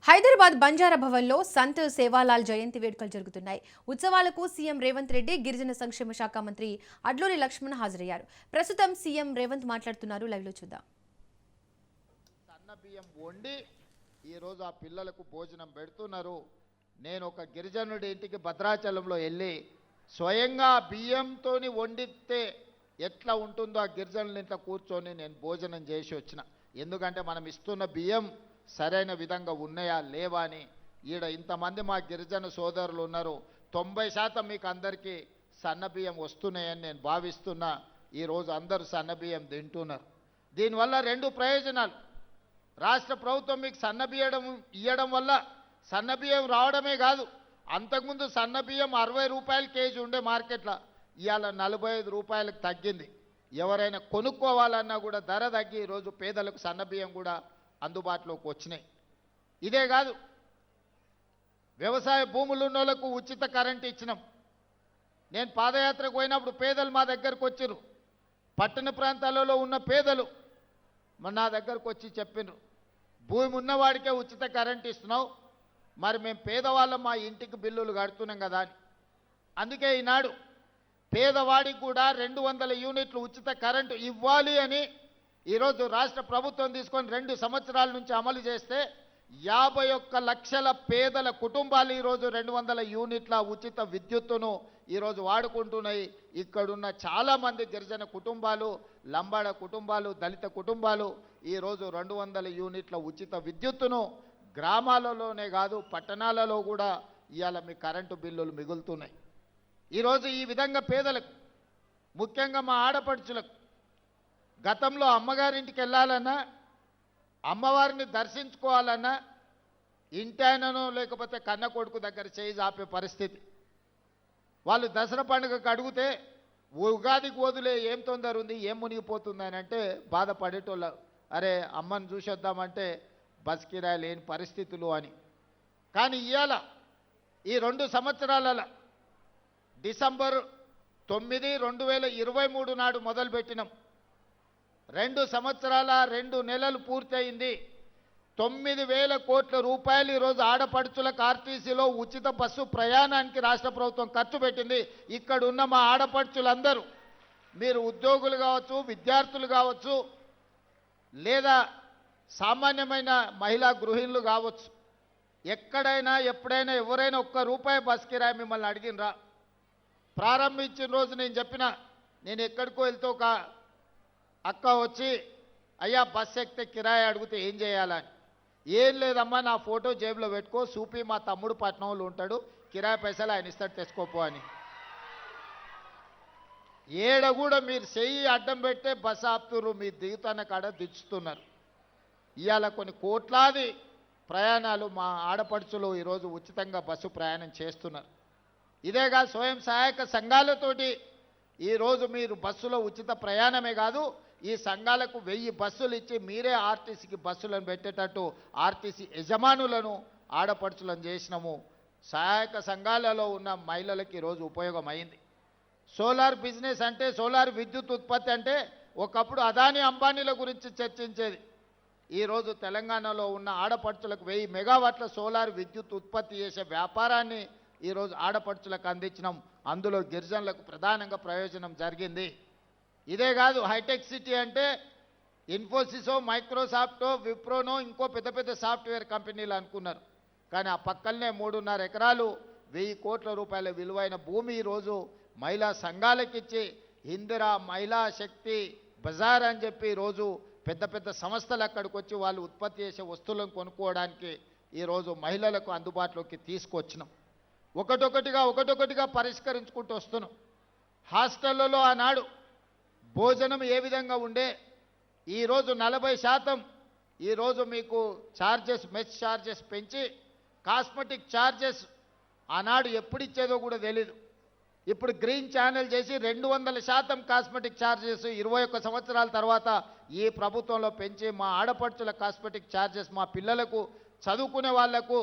హైదరాబాద్ బంజారా భవన్లో సంత్ సేవాలాల్ జయంతి వేడుకలు జరుగుతున్నాయి. ఉత్సవాలకు సీఎం రేవంత్ రెడ్డి, గిరిజన సంక్షేమ శాఖ మంత్రి అడ్లూరి లక్ష్మణ్ హాజరయ్యారు. ప్రస్తుతం సీఎం రేవంత్ మాట్లాడుతున్నారు. లైవ్ లో చూద్దాం. సన్న బియ్యం వండి ఈ రోజు ఆ పిల్లలకు భోజనం పెడుతున్నారు. నేను ఒక గిరిజనుడి ఇంటికి భద్రాచలంలో వెళ్ళి స్వయంగా బియ్యంతోని వండితే ఎట్లా ఉంటుందో ఆ గిరిజనుల ఇంట్లో కూర్చొని నేను భోజనం చేసి వచ్చిన. ఎందుకంటే మనం ఇస్తున్న బియ్యం సరైన విధంగా ఉన్నాయా లేవా అని. ఈడ ఇంతమంది మా గిరిజన సోదరులు ఉన్నారు. 90% మీకు అందరికీ సన్న బియ్యం వస్తున్నాయని నేను భావిస్తున్నా. ఈరోజు అందరూ సన్న బియ్యం తింటున్నారు. దీనివల్ల రెండు ప్రయోజనాలు. రాష్ట్ర ప్రభుత్వం మీకు సన్న బియ్యం ఇవ్వడం వల్ల సన్న బియ్యం రావడమే కాదు, అంతకుముందు సన్న బియ్యం 60 రూపాయలు కేజీ ఉండే మార్కెట్లో, ఇవాళ 45 రూపాయలకు తగ్గింది. ఎవరైనా కొనుక్కోవాలన్నా కూడా ధర తగ్గి ఈరోజు పేదలకు సన్న బియ్యం కూడా అందుబాటులోకి వచ్చినాయి. ఇదే కాదు, వ్యవసాయ భూములు ఉన్న వాళ్ళకు ఉచిత కరెంట్ ఇచ్చినాం. నేను పాదయాత్రకు పోయినప్పుడు పేదలు మా దగ్గరకు వచ్చారు. పట్టణ ప్రాంతాలలో ఉన్న పేదలు నా దగ్గరకు వచ్చి చెప్పినారు, భూమి ఉన్నవాడికే ఉచిత కరెంట్ ఇస్తున్నావు, మరి మేము పేదవాళ్ళం మా ఇంటికి బిల్లులు కడుతున్నాం కదా అని. అందుకే ఈనాడు పేదవాడికి కూడా 200 యూనిట్లు ఉచిత కరెంటు ఇవ్వాలి అని ఈరోజు రాష్ట్ర ప్రభుత్వం తీసుకొని 2 సంవత్సరాల నుంచి అమలు చేస్తే 51 లక్షల పేదల కుటుంబాలు ఈరోజు 200 యూనిట్ల ఉచిత విద్యుత్తును ఈరోజు వాడుకుంటున్నాయి. ఇక్కడున్న చాలామంది గిరిజన కుటుంబాలు, లంబాడ కుటుంబాలు, దళిత కుటుంబాలు ఈరోజు 200 యూనిట్ల ఉచిత విద్యుత్తును గ్రామాలలోనే కాదు పట్టణాలలో కూడా ఇవాళ మీ కరెంటు బిల్లులు మిగులుతున్నాయి. ఈరోజు ఈ విధంగా పేదలకు, ముఖ్యంగా మా ఆడపడుచులకు, గతంలో అమ్మగారింటికి వెళ్ళాలన్నా, అమ్మవారిని దర్శించుకోవాలన్నా ఇంటాయనను లేకపోతే కన్న కొడుకు దగ్గర చేయి ఆపే పరిస్థితి. వాళ్ళు దసరా పండుగకు అడిగితే ఉగాదికి వదిలే ఏం తొందర ఉంది, ఏం మునిగిపోతుంది అంటే బాధపడేటోళ్ళు. అరే అమ్మని చూసొద్దామంటే బస్ కిరాయి లేని పరిస్థితులు అని. కానీ ఇవాళ ఈ 2 సంవత్సరాల డిసెంబర్ 9, 2023 నాడు మొదలుపెట్టినాం. 2 సంవత్సరాల 2 నెలలు పూర్తయింది. 9,000 కోట్ల రూపాయలు ఈరోజు ఆడపడుచులకు ఆర్టీసీలో ఉచిత బస్సు ప్రయాణానికి రాష్ట్ర ప్రభుత్వం ఖర్చు పెట్టింది. ఇక్కడ ఉన్న మా ఆడపడుచులందరూ, మీరు ఉద్యోగులు కావచ్చు, విద్యార్థులు కావచ్చు, లేదా సామాన్యమైన మహిళా గృహిణులు కావచ్చు, ఎక్కడైనా ఎప్పుడైనా ఎవరైనా ₹1 బస్ కిరాయి మిమ్మల్ని అడిగినరా? ప్రారంభించిన రోజు నేను చెప్పిన, నేను ఎక్కడికో వెళ్తే ఒక అక్క వచ్చి అయ్యా బస్ ఎక్కితే కిరాయి అడిగితే ఏం చేయాలని. ఏం లేదమ్మా, నా ఫోటో జేబులో పెట్టుకో, సూపి మా తమ్ముడు పట్నంలో ఉంటాడు, కిరాయి పైసలు ఆయన ఇస్తాడు తెచ్చుకోపో అని. ఏడ కూడా మీరు చెయ్యి అడ్డం పెట్టే బస్ ఆపుతున్నారు, మీరు దిగుతున్న కాడ దించుతున్నారు. ఇవాళ కొన్ని కోట్లాది ప్రయాణాలు మా ఆడపడుచులు ఈరోజు ఉచితంగా బస్సు ప్రయాణం చేస్తున్నారు. ఇదేగా స్వయం సహాయక సంఘాలతోటి ఈరోజు మీరు బస్సులో ఉచిత ప్రయాణమే కాదు, ఈ సంఘాలకు 1000 బస్సులు ఇచ్చి మీరే ఆర్టీసీకి బస్సులను పెట్టేటట్టు ఆర్టీసీ యజమానులను ఆడపడుచులను చేసినాము. సహాయక సంఘాలలో ఉన్న మహిళలకు ఈరోజు ఉపయోగం అయింది. సోలార్ బిజినెస్ అంటే, సోలార్ విద్యుత్ ఉత్పత్తి అంటే ఒకప్పుడు అదానీ అంబానీల గురించి చర్చించేది. ఈరోజు తెలంగాణలో ఉన్న ఆడపడుచులకు 1000 మెగావాట్ల సోలార్ విద్యుత్ ఉత్పత్తి చేసే వ్యాపారాన్ని ఈరోజు ఆడపడుచులకు అందించినాం. అందులో గిరిజనులకు ప్రధానంగా ప్రయోజనం జరిగింది. ఇదే కాదు, హైటెక్ సిటీ అంటే ఇన్ఫోసిసో, మైక్రోసాఫ్టో, విప్రోనో ఇంకో పెద్ద పెద్ద సాఫ్ట్వేర్ కంపెనీలు అనుకున్నారు. కానీ ఆ పక్కనే 3.5 ఎకరాలు 1000 కోట్ల రూపాయల విలువైన భూమి ఈరోజు మహిళా సంఘాలకు ఇచ్చి ఇందిరా మహిళా శక్తి బజార్ అని చెప్పి ఈరోజు పెద్ద పెద్ద సంస్థలు అక్కడికి వచ్చి వాళ్ళు ఉత్పత్తి చేసే వస్తువులను కొనుక్కోవడానికి ఈరోజు మహిళలకు అందుబాటులోకి తీసుకొచ్చినాం. ఒకటొకటిగా పరిష్కరించుకుంటూ వస్తున్నాం. హాస్టళ్లలో ఆనాడు భోజనం ఏ విధంగా ఉండే, ఈరోజు 40% ఈరోజు మీకు ఛార్జెస్, మెస్ ఛార్జెస్ పెంచి కాస్మెటిక్ ఛార్జెస్ ఆనాడు ఎప్పుడు ఇచ్చేదో కూడా తెలీదు. ఇప్పుడు గ్రీన్ ఛానల్ చేసి 200% కాస్మెటిక్ ఛార్జెస్ 21 సంవత్సరాల తర్వాత ఈ ప్రభుత్వంలో పెంచి మా ఆడపడుచుల కాస్మెటిక్ ఛార్జెస్, మా పిల్లలకు చదువుకునే వాళ్లకు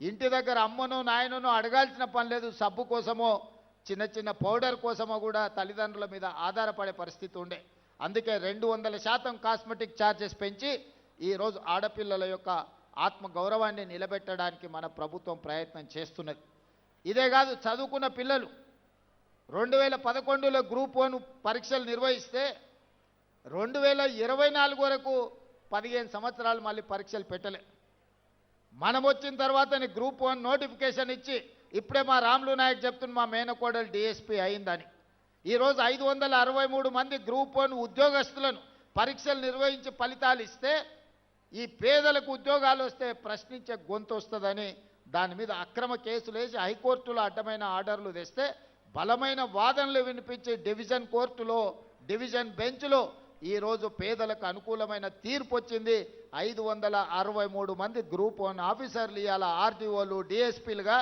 ఇంటి దగ్గర అమ్మనో నాయననో అడగాల్సిన పని లేదు. సబ్బు కోసమో చిన్న చిన్న పౌడర్ కోసమో కూడా తల్లిదండ్రుల మీద ఆధారపడే పరిస్థితి ఉండే. అందుకే 200% కాస్మెటిక్ ఛార్జెస్ పెంచి ఈరోజు ఆడపిల్లల యొక్క ఆత్మగౌరవాన్ని నిలబెట్టడానికి మన ప్రభుత్వం ప్రయత్నం చేస్తున్నది. ఇదే కాదు, చదువుకున్న పిల్లలు 2011లో గ్రూప్ 1 పరీక్షలు నిర్వహిస్తే 2024 వరకు 15 సంవత్సరాలు మళ్ళీ పరీక్షలు పెట్టలే. మనం వచ్చిన తర్వాతనే గ్రూప్ 1 నోటిఫికేషన్ ఇచ్చి ఇప్పుడే మా రాములు నాయక్ చెప్తున్న మా మేనకోడలు డిఎస్పీ అయిందని. ఈరోజు 563 మంది గ్రూప్ 1 ఉద్యోగస్తులను పరీక్షలు నిర్వహించి ఫలితాలు ఇస్తే ఈ పేదలకు ఉద్యోగాలు వస్తే ప్రశ్నించే గొంతు వస్తుందని దాని మీద అక్రమ కేసులు వేసి హైకోర్టులో అడ్డమైన ఆర్డర్లు తెస్తే బలమైన వాదనలు వినిపించి డివిజన్ కోర్టులో డివిజన్ బెంచ్లో ఈరోజు పేదలకు అనుకూలమైన తీర్పు వచ్చింది. 563 మంది గ్రూప్ 1 ఆఫీసర్లు ఇవాళ ఆర్డీఓలు డిఎస్పీలుగా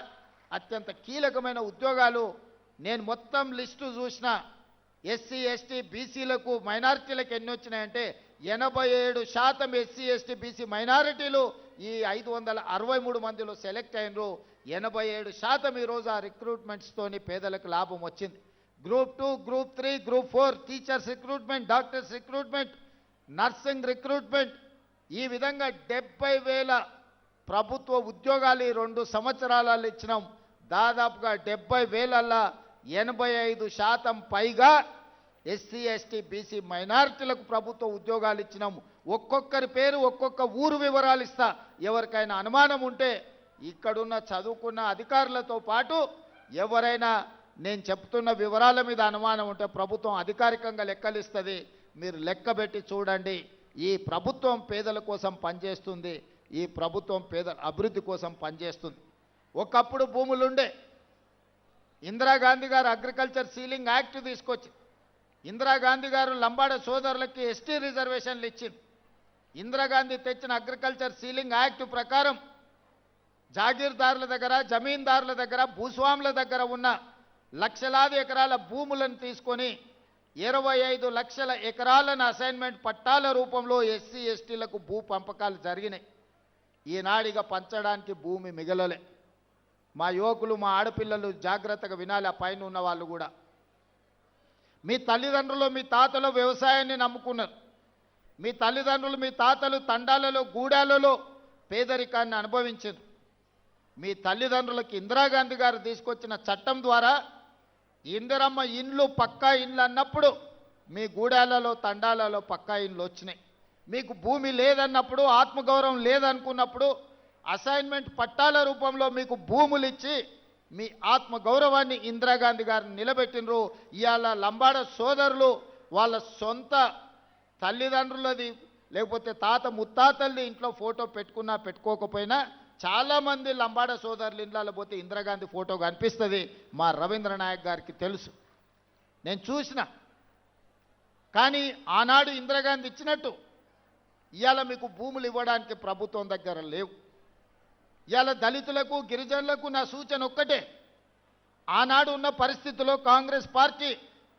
అత్యంత కీలకమైన ఉద్యోగాలు. నేను మొత్తం లిస్టు చూసిన ఎస్సీ ఎస్టీ బీసీలకు మైనారిటీలకు ఎన్ని వచ్చినాయంటే 87% ఎస్సీ ఎస్టీ బీసీ మైనారిటీలు ఈ 563 మందిలో సెలెక్ట్ అయినరు. 87% ఈరోజు ఆ రిక్రూట్మెంట్స్తోని పేదలకు లాభం వచ్చింది. Group 2, group 3, group 4 teachers recruitment, doctors recruitment, nursing recruitment, ఈ విధంగా 70,000 ప్రభుత్వ ఉద్యోగాలు ఈ 2 సంవత్సరాలలో ఇచ్చినాం. దాదాపుగా 70,000ల్లో 85% పైగా ఎస్సీ ఎస్టీ బీసీ మైనారిటీలకు ప్రభుత్వ ఉద్యోగాలు ఇచ్చినాము. ఒక్కొక్కరి పేరు ఒక్కొక్క ఊరు వివరాలు ఇస్తా. ఎవరికైనా అనుమానం ఉంటే ఇక్కడున్న చదువుకున్న అధికారులతో పాటు ఎవరైనా నేను చెప్తున్న వివరాల మీద అనుమానం ఉంటే ప్రభుత్వం అధికారికంగా లెక్కలిస్తుంది. మీరు లెక్కబెట్టి చూడండి. ఈ ప్రభుత్వం పేదల కోసం పనిచేస్తుంది. ఈ ప్రభుత్వం పేదల అభివృద్ధి కోసం పనిచేస్తుంది. ఒకప్పుడు భూములుండే. ఇందిరాగాంధీ గారు అగ్రికల్చర్ సీలింగ్ యాక్ట్ తీసుకొచ్చి ఇందిరాగాంధీ గారు లంబాడ సోదరులకి ఎస్టీ రిజర్వేషన్లు ఇచ్చింది. ఇందిరాగాంధీ తెచ్చిన అగ్రికల్చర్ సీలింగ్ యాక్ట్ ప్రకారం జాగీర్దారుల దగ్గర, జమీందారుల దగ్గర, భూస్వాముల దగ్గర ఉన్న లక్షలాది ఎకరాల భూములను తీసుకొని 25 లక్షల ఎకరాలను అసైన్మెంట్ పట్టాల రూపంలో ఎస్సీ ఎస్టీలకు భూ పంపకాలు జరిగినాయి. ఈనాడిగా పంచడానికి భూమి మిగలలే. మా యువకులు, మా ఆడపిల్లలు జాగ్రత్తగా వినాలి. ఆ పైన ఉన్న వాళ్ళు కూడా, మీ తల్లిదండ్రులు, మీ తాతలు వ్యవసాయాన్ని నమ్ముకున్నారు. మీ తల్లిదండ్రులు, మీ తాతలు తండాలలో, గూడాలలో పేదరికాన్ని అనుభవించారు. మీ తల్లిదండ్రులకు ఇందిరాగాంధీ గారు తీసుకొచ్చిన చట్టం ద్వారా ఇందిరమ్మ ఇండ్లు, పక్కా ఇండ్లు అన్నప్పుడు మీ గూడాలలో, తండాలలో పక్కా ఇండ్లు వచ్చినాయి. మీకు భూమి లేదన్నప్పుడు, ఆత్మగౌరవం లేదనుకున్నప్పుడు అసైన్మెంట్ పట్టాల రూపంలో మీకు భూములు ఇచ్చి మీ ఆత్మగౌరవాన్ని ఇందిరాగాంధీ గారిని నిలబెట్టినరు. ఇవాళ లంబాడ సోదరులు వాళ్ళ సొంత తల్లిదండ్రులది లేకపోతే తాత ముత్తాతల్ని ఇంట్లో ఫోటో పెట్టుకున్నా పెట్టుకోకపోయినా చాలామంది లంబాడ సోదరులు ఇండ్లలో పోతే ఇందిరాగాంధీ ఫోటో కనిపిస్తుంది. మా రవీంద్ర నాయక్ గారికి తెలుసు, నేను చూసిన. కానీ ఆనాడు ఇందిరాగాంధీ ఇచ్చినట్టు ఇవాళ మీకు భూములు ఇవ్వడానికి ప్రభుత్వం దగ్గర లేవు. ఇవాళ దళితులకు, గిరిజనులకు నా సూచన ఒక్కటే. ఆనాడు ఉన్న పరిస్థితుల్లో కాంగ్రెస్ పార్టీ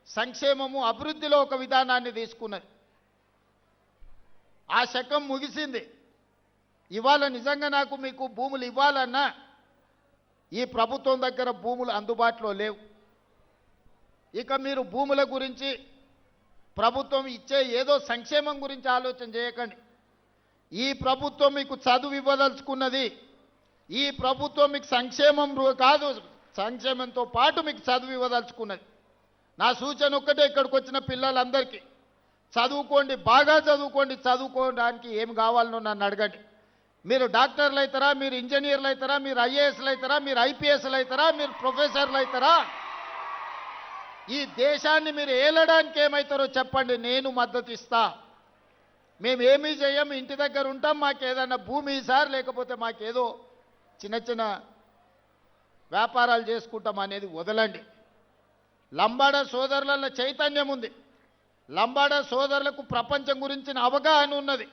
సంక్షేమము, అభివృద్ధిలో ఒక విధానాన్ని తీసుకున్నది. ఆ శకం ముగిసింది. ఇవాళ నిజంగా నాకు మీకు భూములు ఇవ్వాలన్నా ఈ ప్రభుత్వం దగ్గర భూములు అందుబాటులో లేవు. ఇక మీరు భూముల గురించి, ప్రభుత్వం ఇచ్చే ఏదో సంక్షేమం గురించి ఆలోచన చేయకండి. ఈ ప్రభుత్వం మీకు చదువు ఇవ్వదలుచుకున్నది. ఈ ప్రభుత్వం మీకు సంక్షేమం కాదు, సంక్షేమంతో పాటు మీకు చదువు ఇవ్వదలుచుకున్నది. నా సూచన ఒక్కటే, ఇక్కడికి వచ్చిన పిల్లలందరికీ చదువుకోండి, బాగా చదువుకోండి. చదువుకోవడానికి ఏం కావాలనో నన్ను అడగండి. మీరు డాక్టర్లు అవుతారా, మీరు ఇంజనీర్లు అవుతారా, మీరు ఐఏఎస్లు అవుతారా, మీరు ఐపీఎస్లు అవుతారా, మీరు ప్రొఫెసర్లు అవుతారా? ఈ దేశాన్ని మీరు ఏలడానికి ఏమవుతారో చెప్పండి, నేను మద్దతు ఇస్తా. మేమేమీ చేయం, ఇంటి దగ్గర ఉంటాం, మాకేదన్నా భూమి సార్, లేకపోతే మాకేదో చిన్న చిన్న వ్యాపారాలు చేసుకుంటాం అనేది వదలండి. లంబాడ సోదరుల చైతన్యం ఉంది. లంబాడ సోదరులకు ప్రపంచం గురించిన అవగాహన ఉన్నది.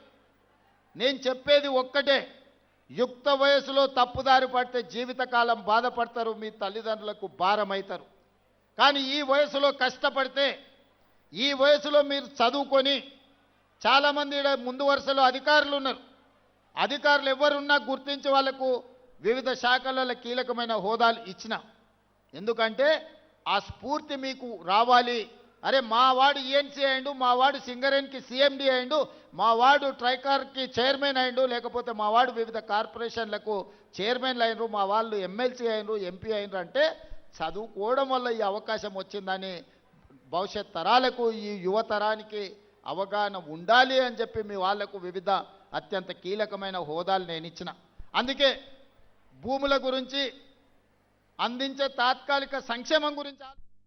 నేను చెప్పేది ఒక్కటే, యుక్త వయసులో తప్పుదారి పడితే జీవితకాలం బాధపడతారు, మీ తల్లిదండ్రులకు భారం అవుతారు. కానీ ఈ వయసులో కష్టపడితే, ఈ వయసులో మీరు చదువుకొని, చాలామంది ముందు వరుసలో అధికారులు ఉన్నారు. అధికారులు ఎవరున్నా గుర్తించి వాళ్లకు వివిధ శాఖలలో కీలకమైన హోదాలు ఇచ్చిన. ఎందుకంటే ఆ స్ఫూర్తి మీకు రావాలి. అరే మా వాడు ఈఎన్సీ అయిండు, మా వాడు సింగరేన్కి సిఎండి అయిండు, మా వాడు ట్రైకార్కి చైర్మన్ అయిండు, లేకపోతే మా వాడు వివిధ కార్పొరేషన్లకు చైర్మన్లు అయినరు, మా వాళ్ళు ఎమ్మెల్సీ అయినరు, ఎంపీ అయినరు అంటే చదువుకోవడం వల్ల ఈ అవకాశం వచ్చిందని భవిష్యత్ తరాలకు ఈ యువతరానికి అవగాహన ఉండాలి అని చెప్పి మీ వాళ్లకు వివిధ అత్యంత కీలకమైన హోదాలు నేను ఇచ్చిన. అందుకే భూముల గురించి, అందించే తాత్కాలిక సంక్షేమం గురించి